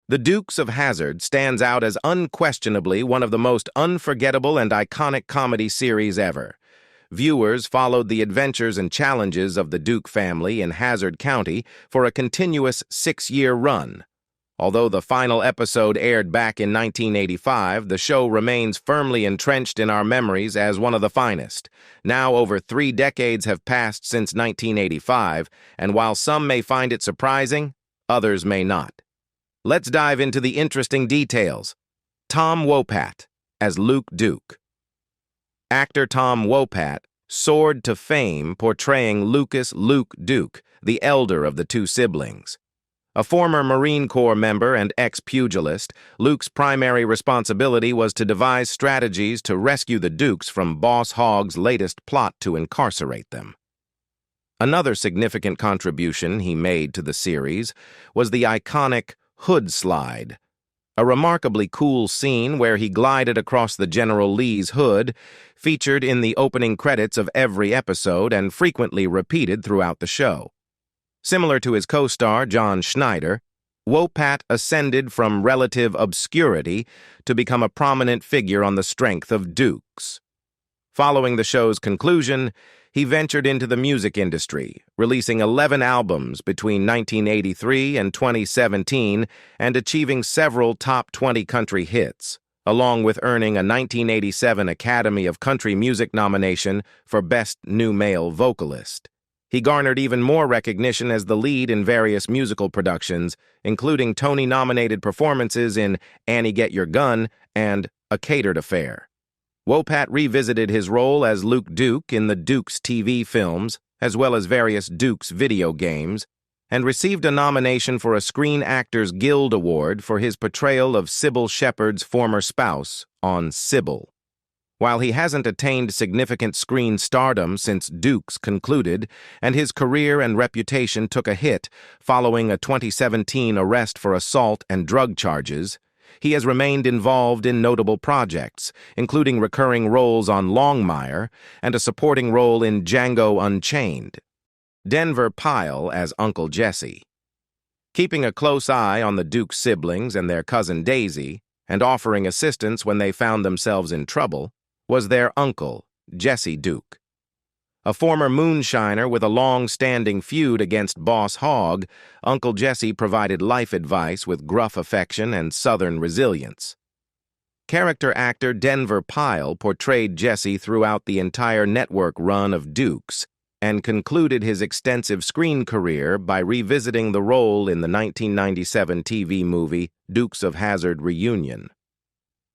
The Dukes of Hazzard stands out as unquestionably one of the most unforgettable and iconic comedy series ever. Viewers followed the adventures and challenges of the Duke family in Hazzard County for a continuous 6-year run. Although the final episode aired back in 1985, the show remains firmly entrenched in our memories as one of the finest. Now over 3 decades have passed since 1985, and while some may find it surprising, others may not. Let's dive into the interesting details. Tom Wopat as Luke Duke. Actor Tom Wopat soared to fame portraying Luke Duke, the elder of the 2 siblings. A former Marine Corps member and ex-pugilist, Luke's primary responsibility was to devise strategies to rescue the Dukes from Boss Hogg's latest plot to incarcerate them. Another significant contribution he made to the series was the iconic hood slide, a remarkably cool scene where he glided across the General Lee's hood, featured in the opening credits of every episode and frequently repeated throughout the show. Similar to his co-star John Schneider, Wopat ascended from relative obscurity to become a prominent figure on the strength of Dukes. Following the show's conclusion, he ventured into the music industry, releasing 11 albums between 1983 and 2017 and achieving several top 20 country hits, along with earning a 1987 Academy of Country Music nomination for Best New Male Vocalist. He garnered even more recognition as the lead in various musical productions, including Tony-nominated performances in Annie Get Your Gun and A Catered Affair. Wopat revisited his role as Luke Duke in the Dukes TV films, as well as various Dukes video games, and received a nomination for a Screen Actors Guild Award for his portrayal of Sybil Shepherd's former spouse on Sybil. While he hasn't attained significant screen stardom since Dukes concluded, and his career and reputation took a hit following a 2017 arrest for assault and drug charges, he has remained involved in notable projects, including recurring roles on Longmire and a supporting role in Django Unchained. Denver Pyle as Uncle Jesse. Keeping a close eye on the Duke siblings and their cousin Daisy, and offering assistance when they found themselves in trouble, was their uncle, Jesse Duke. A former moonshiner with a long-standing feud against Boss Hogg, Uncle Jesse provided life advice with gruff affection and Southern resilience. Character actor Denver Pyle portrayed Jesse throughout the entire network run of Dukes and concluded his extensive screen career by revisiting the role in the 1997 TV movie Dukes of Hazzard Reunion.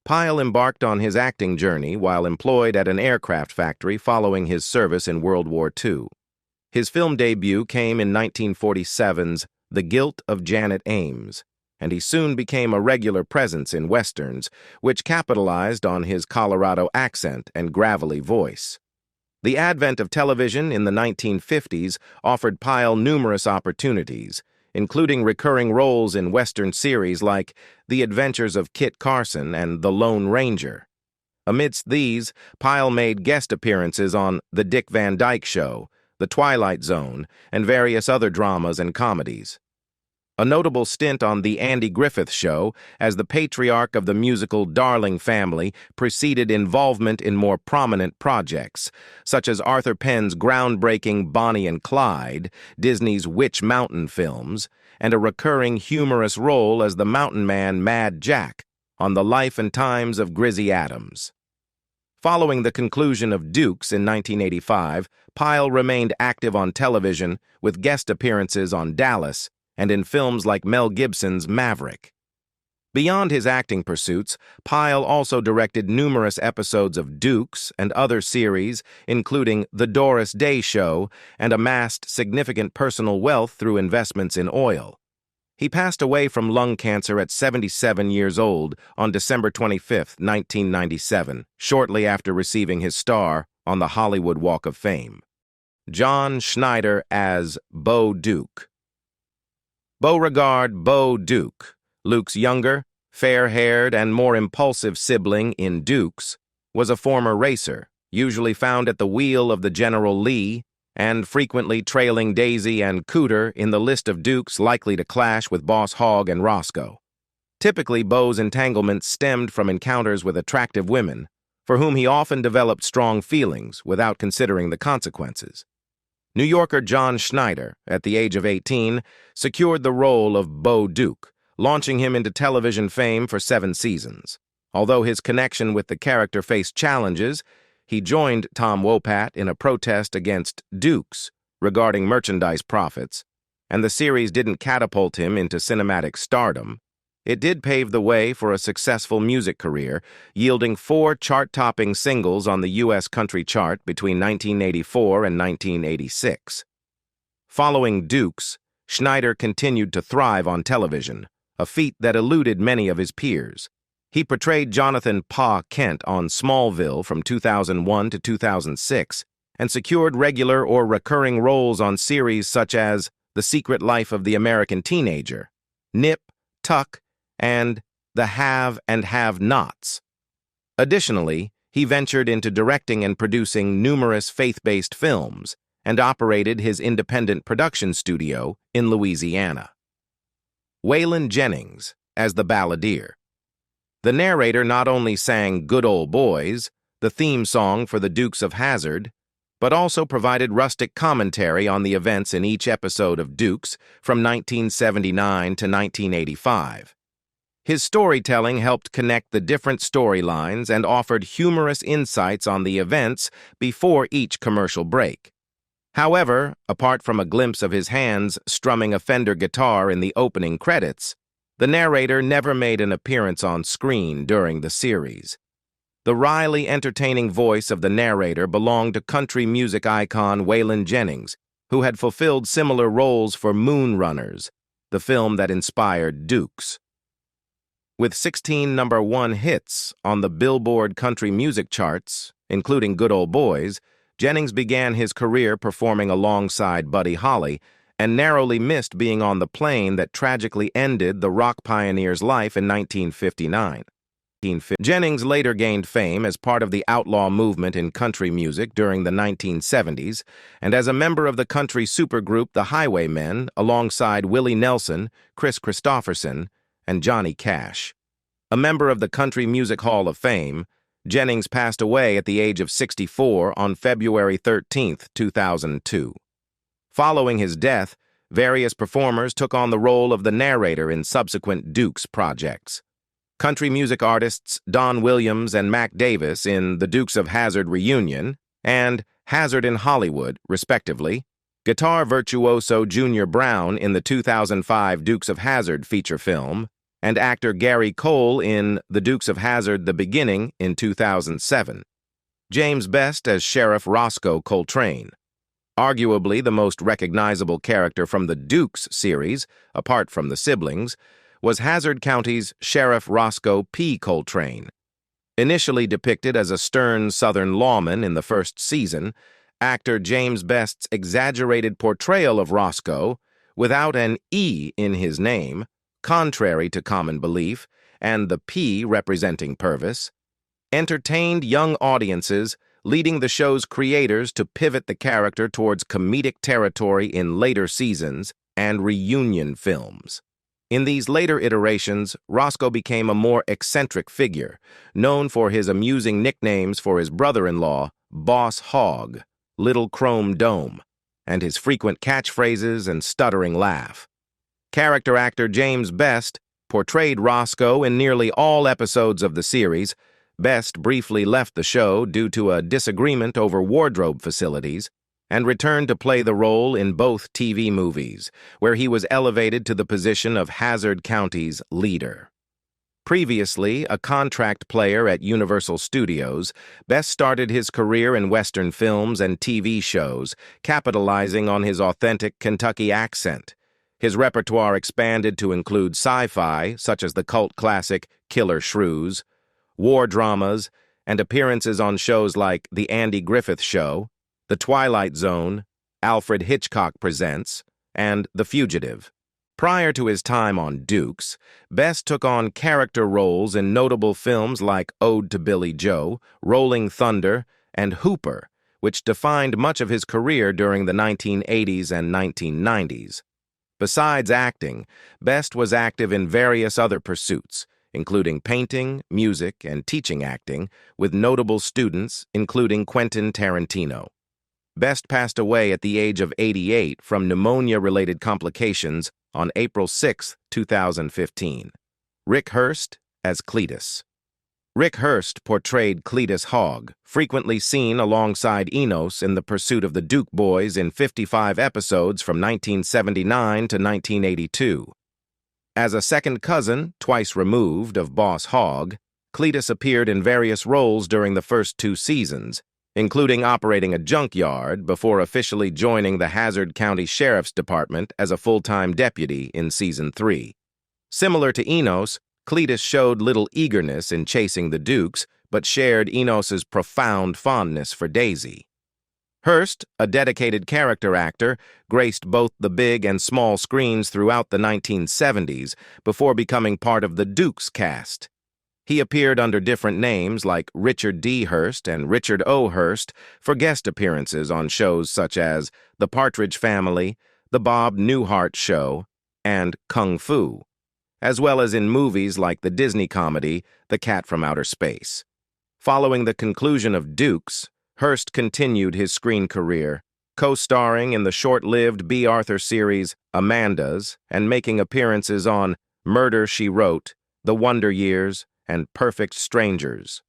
Pyle embarked on his acting journey while employed at an aircraft factory following his service in World War II. His film debut came in 1947's The Guilt of Janet Ames, and he soon became a regular presence in westerns, which capitalized on his Colorado accent and gravelly voice. The advent of television in the 1950s offered Pyle numerous opportunities, including recurring roles in Western series like The Adventures of Kit Carson and The Lone Ranger. Amidst these, Pyle made guest appearances on The Dick Van Dyke Show, The Twilight Zone, and various other dramas and comedies. A notable stint on The Andy Griffith Show as the patriarch of the musical Darling Family preceded involvement in more prominent projects, such as Arthur Penn's groundbreaking Bonnie and Clyde, Disney's Witch Mountain films, and a recurring humorous role as the mountain man Mad Jack on The Life and Times of Grizzy Adams. Following the conclusion of Dukes in 1985, Pyle remained active on television with guest appearances on Dallas and in films like Mel Gibson's Maverick. Beyond his acting pursuits, Pyle also directed numerous episodes of Dukes and other series, including The Doris Day Show, and amassed significant personal wealth through investments in oil. He passed away from lung cancer at 77 years old on December 25, 1997, shortly after receiving his star on the Hollywood Walk of Fame. John Schneider as Bo Duke. Beauregard Bo Duke, Luke's younger, fair-haired, and more impulsive sibling in Dukes, was a former racer, usually found at the wheel of the General Lee, and frequently trailing Daisy and Cooter in the list of Dukes likely to clash with Boss Hogg and Roscoe. Typically, Beau's entanglements stemmed from encounters with attractive women, for whom he often developed strong feelings without considering the consequences. New Yorker John Schneider, at the age of 18, secured the role of Beau Duke, launching him into television fame for 7 seasons. Although his connection with the character faced challenges, he joined Tom Wopat in a protest against Dukes regarding merchandise profits, and the series didn't catapult him into cinematic stardom. It did pave the way for a successful music career, yielding 4 chart-topping singles on the U.S. country chart between 1984 and 1986. Following Dukes, Schneider continued to thrive on television, a feat that eluded many of his peers. He portrayed Jonathan Pa Kent on Smallville from 2001 to 2006 and secured regular or recurring roles on series such as The Secret Life of the American Teenager, Nip, Tuck, and The Have and Have-Nots. Additionally, he ventured into directing and producing numerous faith-based films and operated his independent production studio in Louisiana. Waylon Jennings as the balladeer. The narrator not only sang Good Old Boys, the theme song for the Dukes of Hazzard, but also provided rustic commentary on the events in each episode of Dukes from 1979 to 1985. His storytelling helped connect the different storylines and offered humorous insights on the events before each commercial break. However, apart from a glimpse of his hands strumming a Fender guitar in the opening credits, the narrator never made an appearance on screen during the series. The wryly entertaining voice of the narrator belonged to country music icon Waylon Jennings, who had fulfilled similar roles for Moon Runners, the film that inspired Dukes. With 16 #1 hits on the Billboard country music charts, including Good Old Boys, Jennings began his career performing alongside Buddy Holly and narrowly missed being on the plane that tragically ended the rock pioneer's life in 1959. Jennings later gained fame as part of the outlaw movement in country music during the 1970s and as a member of the country supergroup The Highwaymen alongside Willie Nelson, Chris Christopherson, and Johnny Cash. A member of the Country Music Hall of Fame, Jennings passed away at the age of 64 on February 13, 2002. Following his death, various performers took on the role of the narrator in subsequent Dukes projects. Country music artists Don Williams and Mac Davis in The Dukes of Hazzard Reunion and Hazzard in Hollywood, respectively, guitar virtuoso Junior Brown in the 2005 Dukes of Hazzard feature film, and actor Gary Cole in The Dukes of Hazzard: The Beginning in 2007. James Best as Sheriff Roscoe Coltrane. Arguably the most recognizable character from the Dukes series, apart from the siblings, was Hazzard County's Sheriff Roscoe P. Coltrane. Initially depicted as a stern Southern lawman in the first season, actor James Best's exaggerated portrayal of Roscoe, without an E in his name, contrary to common belief, and the P representing Purvis, entertained young audiences, leading the show's creators to pivot the character towards comedic territory in later seasons and reunion films. In these later iterations, Roscoe became a more eccentric figure, known for his amusing nicknames for his brother-in-law, Boss Hogg, Little Chrome Dome, and his frequent catchphrases and stuttering laugh. Character actor James Best portrayed Roscoe in nearly all episodes of the series. Best briefly left the show due to a disagreement over wardrobe facilities and returned to play the role in both TV movies, where he was elevated to the position of Hazzard County's leader. Previously a contract player at Universal Studios, Best started his career in Western films and TV shows, capitalizing on his authentic Kentucky accent. His repertoire expanded to include sci-fi, such as the cult classic Killer Shrews, war dramas, and appearances on shows like The Andy Griffith Show, The Twilight Zone, Alfred Hitchcock Presents, and The Fugitive. Prior to his time on Dukes, Best took on character roles in notable films like Ode to Billy Joe, Rolling Thunder, and Hooper, which defined much of his career during the 1980s and 1990s. Besides acting, Best was active in various other pursuits, including painting, music, and teaching acting, with notable students including Quentin Tarantino. Best passed away at the age of 88 from pneumonia-related complications on April 6, 2015. Rick Hurst as Cletus. Rick Hurst portrayed Cletus Hogg, frequently seen alongside Enos in The Pursuit of the Duke Boys in 55 episodes from 1979 to 1982. As a second cousin, twice removed, of Boss Hogg, Cletus appeared in various roles during the first 2 seasons, including operating a junkyard before officially joining the Hazzard County Sheriff's Department as a full-time deputy in Season 3. Similar to Enos, Cletus showed little eagerness in chasing the Dukes, but shared Enos's profound fondness for Daisy. Hurst, a dedicated character actor, graced both the big and small screens throughout the 1970s before becoming part of the Dukes cast. He appeared under different names like Richard D. Hurst and Richard O. Hurst for guest appearances on shows such as The Partridge Family, The Bob Newhart Show, and Kung Fu, as well as in movies like the Disney comedy The Cat from Outer Space. Following the conclusion of Dukes, Hurst continued his screen career, co-starring in the short-lived B. Arthur series Amanda's and making appearances on Murder, She Wrote, The Wonder Years, and Perfect Strangers.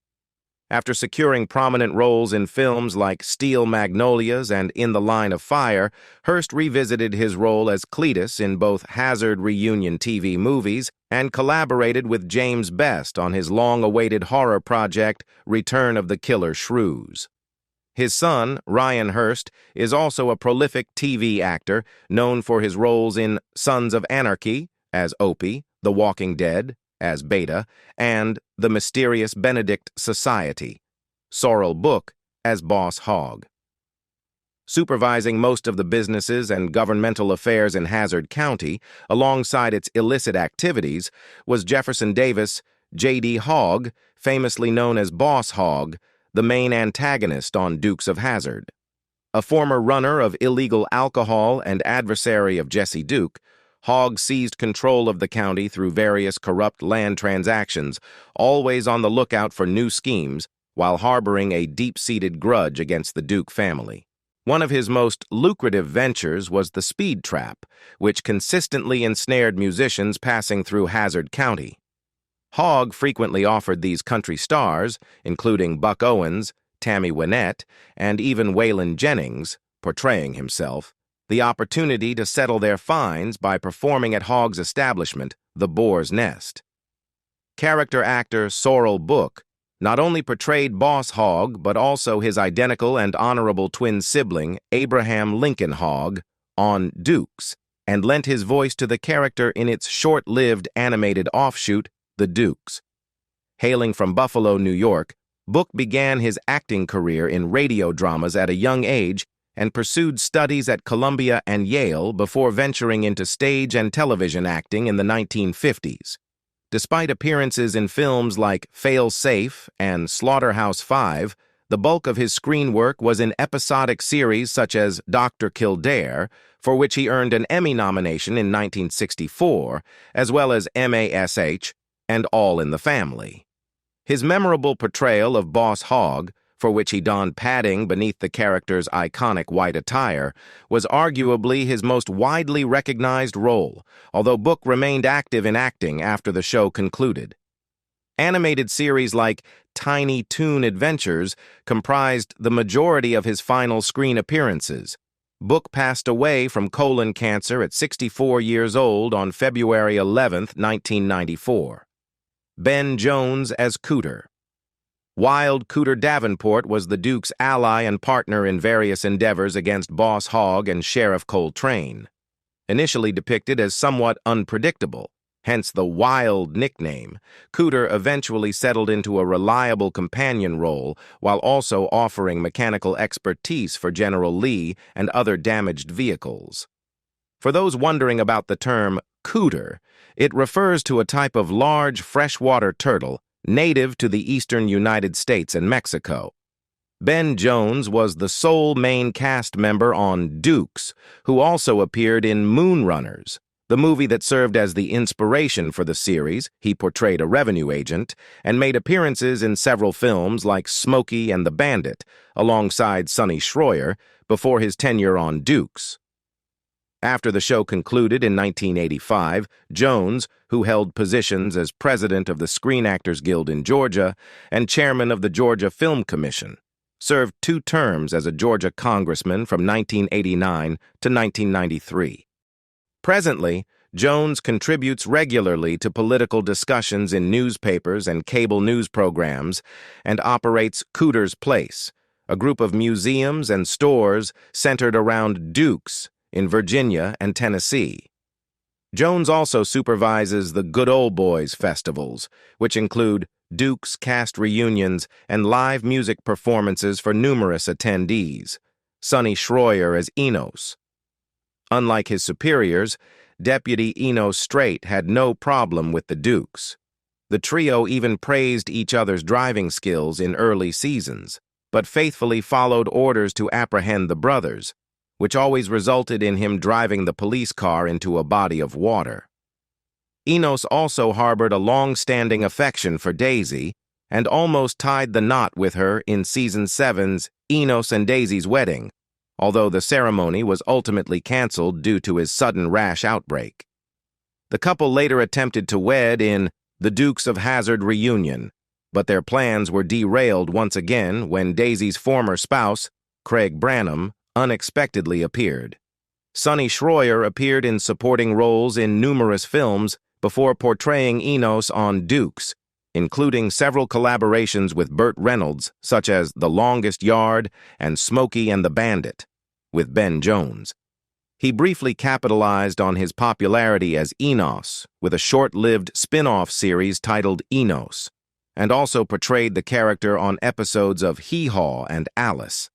After securing prominent roles in films like Steel Magnolias and In the Line of Fire, Hurst revisited his role as Cletus in both HAZZARD reunion TV movies and collaborated with James Best on his long-awaited horror project Return of the Killer Shrews. His son, Ryan Hurst, is also a prolific TV actor known for his roles in Sons of Anarchy as Opie, The Walking Dead as Beta, and The Mysterious Benedict Society, Sorrel Book as Boss Hogg. Supervising most of the businesses and governmental affairs in Hazzard County, alongside its illicit activities, was Jefferson Davis, J.D. Hogg, famously known as Boss Hogg, the main antagonist on Dukes of Hazzard. A former runner of illegal alcohol and adversary of Jesse Duke, Hogg seized control of the county through various corrupt land transactions, always on the lookout for new schemes, while harboring a deep-seated grudge against the Duke family. One of his most lucrative ventures was the speed trap, which consistently ensnared musicians passing through Hazzard County. Hogg frequently offered these country stars, including Buck Owens, Tammy Wynette, and even Waylon Jennings, portraying himself, the opportunity to settle their fines by performing at Hogg's establishment, the Boar's Nest. Character actor Sorrel Book not only portrayed Boss Hogg, but also his identical and honorable twin sibling, Abraham Lincoln Hogg, on Dukes, and lent his voice to the character in its short-lived animated offshoot, The Dukes. Hailing from Buffalo, New York, Book began his acting career in radio dramas at a young age and pursued studies at Columbia and Yale before venturing into stage and television acting in the 1950s. Despite appearances in films like Fail Safe and Slaughterhouse-Five, the bulk of his screen work was in episodic series such as Dr. Kildare, for which he earned an Emmy nomination in 1964, as well as MASH and All in the Family. His memorable portrayal of Boss Hogg, for which he donned padding beneath the character's iconic white attire, was arguably his most widely recognized role, although Book remained active in acting after the show concluded. Animated series like Tiny Toon Adventures comprised the majority of his final screen appearances. Book passed away from colon cancer at 64 years old on February 11, 1994. Ben Jones as Cooter. Wild Cooter Davenport was the Duke's ally and partner in various endeavors against Boss Hogg and Sheriff Coltrane. Initially depicted as somewhat unpredictable, hence the Wild nickname, Cooter eventually settled into a reliable companion role while also offering mechanical expertise for General Lee and other damaged vehicles. For those wondering about the term cooter, it refers to a type of large freshwater turtle native to the eastern United States and Mexico. Ben Jones was the sole main cast member on Dukes, who also appeared in Moonrunners, the movie that served as the inspiration for the series. He portrayed a revenue agent and made appearances in several films like Smokey and the Bandit, alongside Sonny Schroyer, before his tenure on Dukes. After the show concluded in 1985, Jones, who held positions as president of the Screen Actors Guild in Georgia and chairman of the Georgia Film Commission, served 2 terms as a Georgia congressman from 1989 to 1993. Presently, Jones contributes regularly to political discussions in newspapers and cable news programs and operates Cooter's Place, a group of museums and stores centered around Dukes in Virginia and Tennessee. Jones also supervises the Good Old Boys festivals, which include Dukes cast reunions and live music performances for numerous attendees. Sonny Schroyer as Enos. Unlike his superiors, Deputy Enos Strait had no problem with the Dukes. The trio even praised each other's driving skills in early seasons, but faithfully followed orders to apprehend the brothers, which always resulted in him driving the police car into a body of water. Enos also harbored a long-standing affection for Daisy and almost tied the knot with her in Season 7's Enos and Daisy's Wedding, although the ceremony was ultimately canceled due to his sudden rash outbreak. The couple later attempted to wed in The Dukes of HAZZARD Reunion, but their plans were derailed once again when Daisy's former spouse, Craig Branham, unexpectedly appeared. Sonny Schroyer appeared in supporting roles in numerous films before portraying Enos on Dukes, including several collaborations with Burt Reynolds, such as The Longest Yard and Smokey and the Bandit, with Ben Jones. He briefly capitalized on his popularity as Enos with a short-lived spin-off series titled Enos, and also portrayed the character on episodes of Hee Haw and Alice.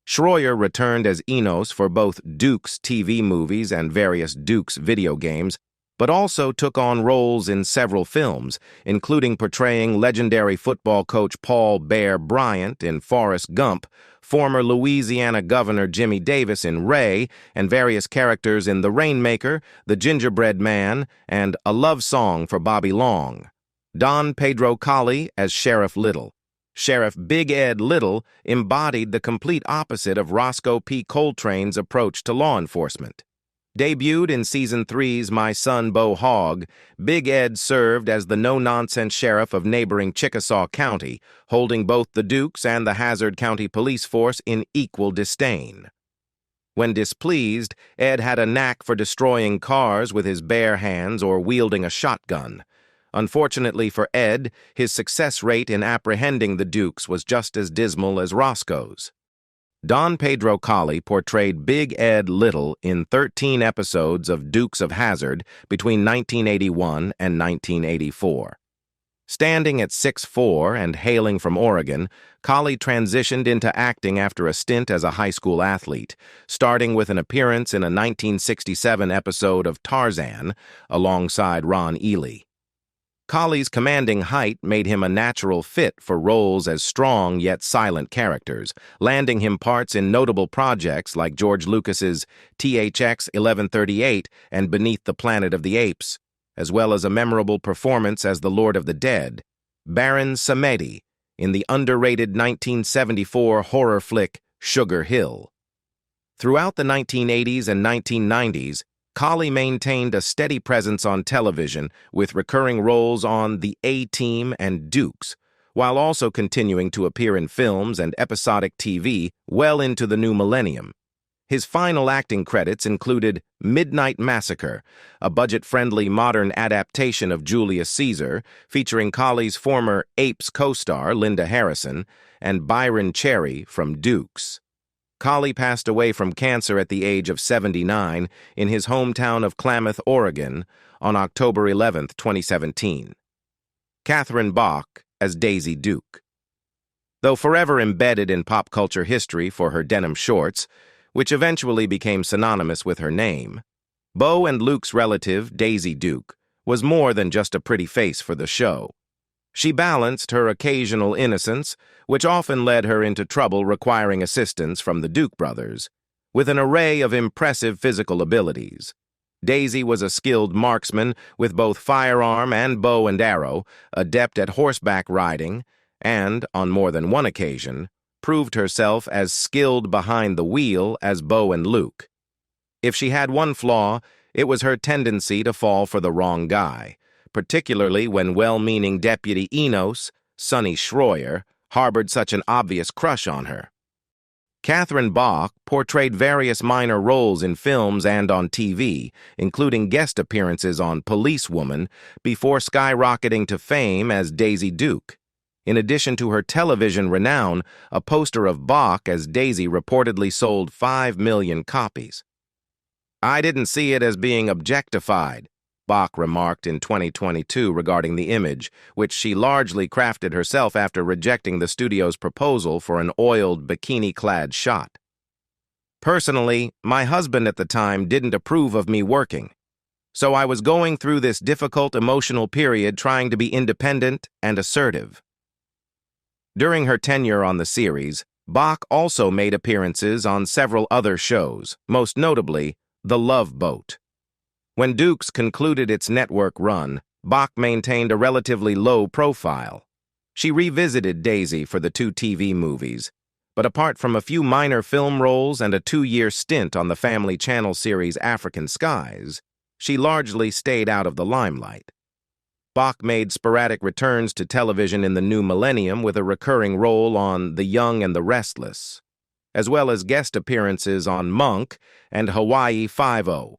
Schroyer returned as Enos for both Dukes TV movies and various Dukes video games, but also took on roles in several films, including portraying legendary football coach Paul Bear Bryant in Forrest Gump, former Louisiana Governor Jimmy Davis in Ray, and various characters in The Rainmaker, The Gingerbread Man, and A Love Song for Bobby Long. Don Pedro Colley as Sheriff Little. Sheriff Big Ed Little embodied the complete opposite of Roscoe P. Coltrane's approach to law enforcement. Debuted in Season 3's My Son Bo Hogg, Big Ed served as the no-nonsense sheriff of neighboring Chickasaw County, holding both the Dukes and the Hazard County Police Force in equal disdain. When displeased, Ed had a knack for destroying cars with his bare hands or wielding a shotgun. Unfortunately for Ed, his success rate in apprehending the Dukes was just as dismal as Roscoe's. Don Pedro Colley portrayed Big Ed Little in 13 episodes of Dukes of HAZZARD between 1981 and 1984. Standing at 6'4" and hailing from Oregon, Colley transitioned into acting after a stint as a high school athlete, starting with an appearance in a 1967 episode of Tarzan alongside Ron Ely. Colley's commanding height made him a natural fit for roles as strong yet silent characters, landing him parts in notable projects like George Lucas's THX 1138 and Beneath the Planet of the Apes, as well as a memorable performance as the Lord of the Dead, Baron Samedi, in the underrated 1974 horror flick Sugar Hill. Throughout the 1980s and 1990s, Colley maintained a steady presence on television with recurring roles on The A-Team and Dukes, while also continuing to appear in films and episodic TV well into the new millennium. His final acting credits included Midnight Massacre, a budget-friendly modern adaptation of Julius Caesar, featuring Colley's former Apes co-star Linda Harrison, and Byron Cherry from Dukes. Colley passed away from cancer at the age of 79 in his hometown of Klamath, Oregon, on October 11, 2017. Catherine Bach as Daisy Duke. Though forever embedded in pop culture history for her denim shorts, which eventually became synonymous with her name, Bo and Luke's relative, Daisy Duke, was more than just a pretty face for the show. She balanced her occasional innocence, which often led her into trouble requiring assistance from the Duke brothers, with an array of impressive physical abilities. Daisy was a skilled marksman with both firearm and bow and arrow, adept at horseback riding, and, on more than one occasion, proved herself as skilled behind the wheel as Bo and Luke. If she had one flaw, it was her tendency to fall for the wrong guy, particularly when well-meaning Deputy Enos, Sonny Schroyer, harbored such an obvious crush on her. Catherine Bach portrayed various minor roles in films and on TV, including guest appearances on Policewoman, before skyrocketing to fame as Daisy Duke. In addition to her television renown, a poster of Bach as Daisy reportedly sold 5 million copies. "I didn't see it as being objectified," Bach remarked in 2022 regarding the image, which she largely crafted herself after rejecting the studio's proposal for an oiled, bikini-clad shot. "Personally, my husband at the time didn't approve of me working, so I was going through this difficult emotional period trying to be independent and assertive." During her tenure on the series, Bach also made appearances on several other shows, most notably The Love Boat. When Dukes concluded its network run, Bach maintained a relatively low profile. She revisited Daisy for the 2 TV movies, but apart from a few minor film roles and a 2-year stint on the Family Channel series African Skies, she largely stayed out of the limelight. Bach made sporadic returns to television in the new millennium with a recurring role on The Young and the Restless, as well as guest appearances on Monk and Hawaii Five-0.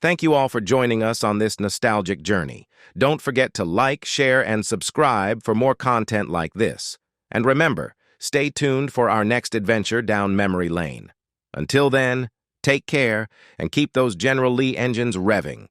Thank you all for joining us on this nostalgic journey. Don't forget to like, share, and subscribe for more content like this. And remember, stay tuned for our next adventure down memory lane. Until then, take care and keep those General Lee engines revving.